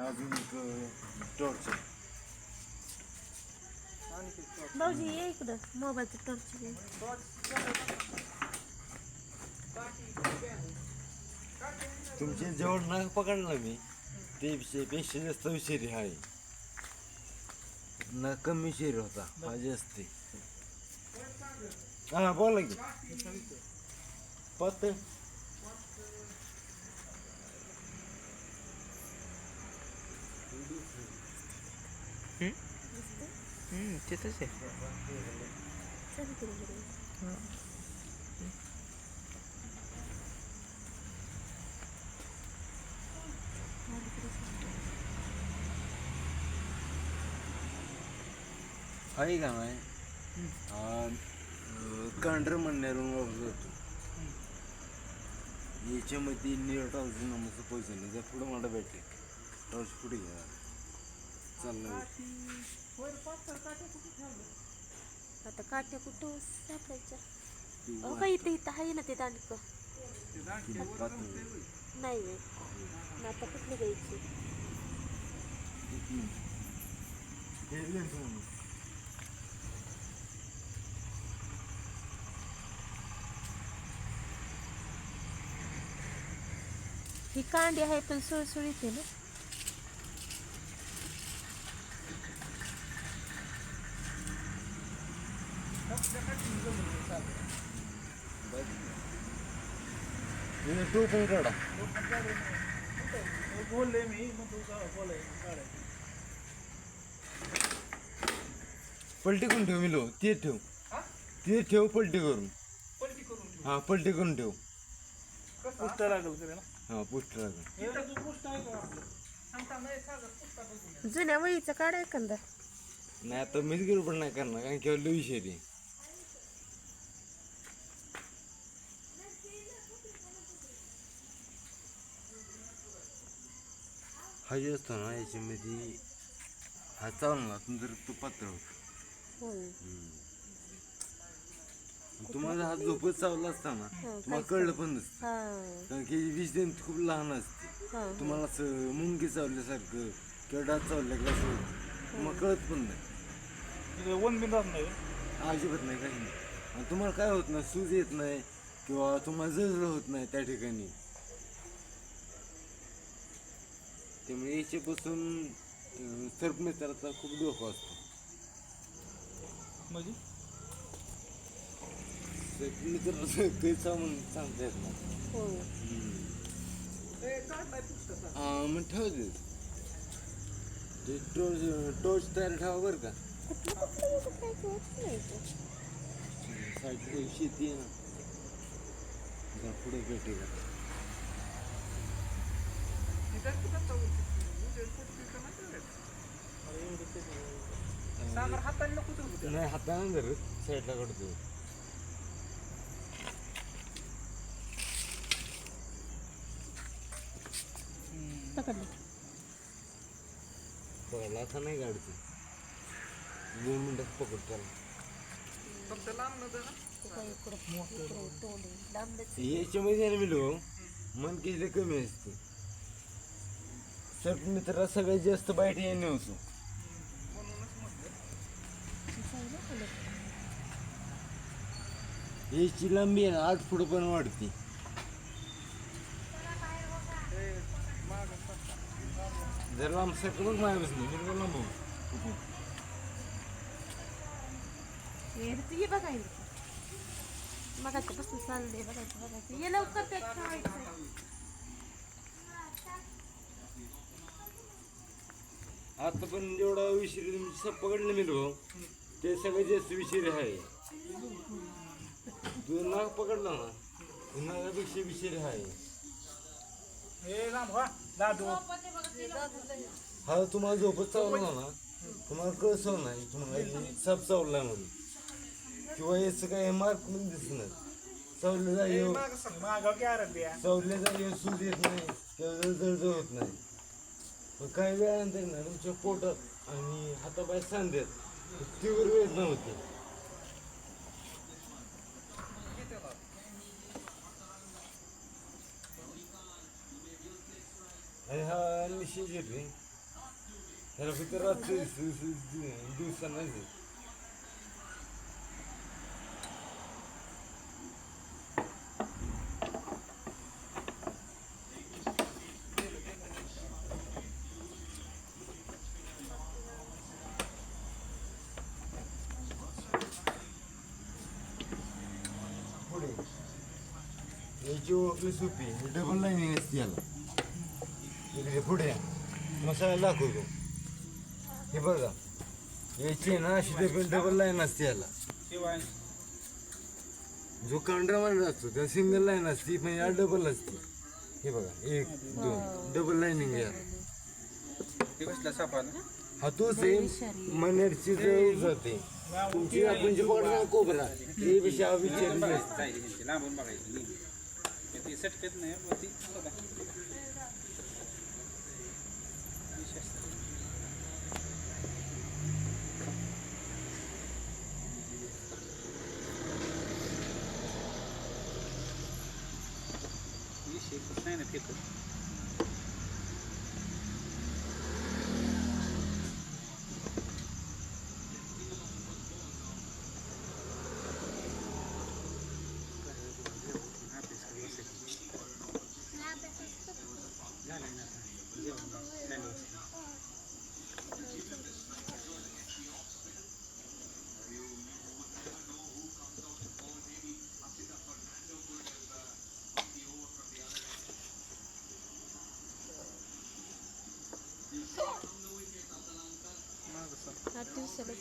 अजून एक टॉर्च आहे. भाऊजी ये इकडं मोबाईलचं टॉर्च घेऊन. तुमचे जेवढ नाग पकडला मी ते पेक्षा जास्त विषारी आहे ना. कमी विषारी होता हा जास्त. हा बोला की पत्ते तिथंच आहे. चल इकडे इकडे. आहे का नाही कांढर म्हणण्यावरून वापरत होतो. याच्यामध्ये निळ टॉर्च नामाचं पैसे नाही. त्या पुढं मला भेटले टॉर्च पुढे घ्या चाललं. आता काट्या कुठं सापडायच्या? अहो का इथं इथं आहे ना ते दांडकं. नाही वे मग आता कुठली घ्यायची? ही कांडी आहे पण सुळसुळीत आहे ना. तू पण काढा. बोलले मी मग तू बोलाय काढायचं. पलटी करून ठेव मिलो. ते ठेव ते ठेव पलटी करून. पलटी करून हा पलटी करून ठेव. पुष्टा लागेल का त्याला? हा पुष्ट लागेल. एवढा तू पुष्ट आहे का आपलं? सांगता नाही सागर पुष्टा बघूया. जुन्या वळीचं काढ एखादा. नाही आता मीच गेलो पण नाही करणार कारण की लई विषारी. हा जे असतो ना याच्यामध्ये हा चालला तर तो पात्र होतो. होय. तुम्हाला हा झोपत चावला असता ना तुम्हाला कळलं पण नसतं. हा कारण की वीज देण खूप लहान असते. हा तुम्हाला असं मुंगी चावल्यासारखं किंवा डास चावल्याला असं तुम्हाला कळत पण नाही. वन बिंदात नाही. अजिबात नाही काही नाही. आणि तुम्हाला काय होत नाही सूज येत नाही किंवा तुम्हाला जळजळ होत नाही त्या ठिकाणी. त्यामुळे याच्यापासून सर्पमित्राचा खूप धोका असतो. म्हणजे सर्पमित्राचं काही सांगता येत नाही. होय. मग ठेवते ते टॉर्च तयार ठेवा बरं का. साईडला शेती आहे ना जरा पुढे भेटेल. सागर हाताने नको तू. नाही हाताने जर साईडला काढतो. पकडलं. पकडला आता नाही काढतो. 2 मिनिटात पकड त्याला. फक्त लांब नव्हतं ना. तोंड लांबच. याच्यामध्ये आहे ना मिलो मन केले कमी असते. सर्पमित्राला सगळ्यात जास्त बाईट येणे होतो. याची लांबी आहे ना 8 फूट पण वाढते. जर लांब सर्प बघ मायापास नाही लांब ये बघायला मग आतापासून चाललंय बघायचं ये लवकर ते ठेवायचं. आता पण जेवढा विषारी तुमची सब पकडलं मिलो ते सगळ्यात जास्त विषारी आहे. तू नाग पकडला ना नागापेक्षा विषारी आहे. हे लांब व्हा दादू. हा तुम्हाला झोपत चावला ना तुम्हाला कळसव नाही तुम्हाला साप चावला म्हणून किंवा याचं काय मार्क म्हणून दिसणार. चावले जाईल माग कॅरेट चावले जाईल सूज येत नाही किंवा जळजळ होत नाही. पण काही वेळानंतर ना तुमच्या पोटात आणि हातापाय सांध्यात तीव्र वेदना होते. आणि हा निश्चित येते ह्याला फक्त रात्री दिवसा नाही देत. पुढे याची ओळखली सोपी डबल लाईनिंग असते याला. इकडे पुढे या. मसाला दाखवतो. हे बघा याची ना अशी डबल लाईन असते याला. शिवाय जो कांड्रामध्ये असतो त्या सिंगल लाईन असते पण या डबल असते. हे बघा 1 2 डबल लाईनिंग याला. ते कसला सापाला हा तोच आहे मनेरची जवळ जाते. तुमची आपण जे पकडा कोबरा हे पेक्षा विचारली असते. लांबून बघायचं ती सटकत नाही पण ती बघा. नाही ना फेकत आठ दिवसालाच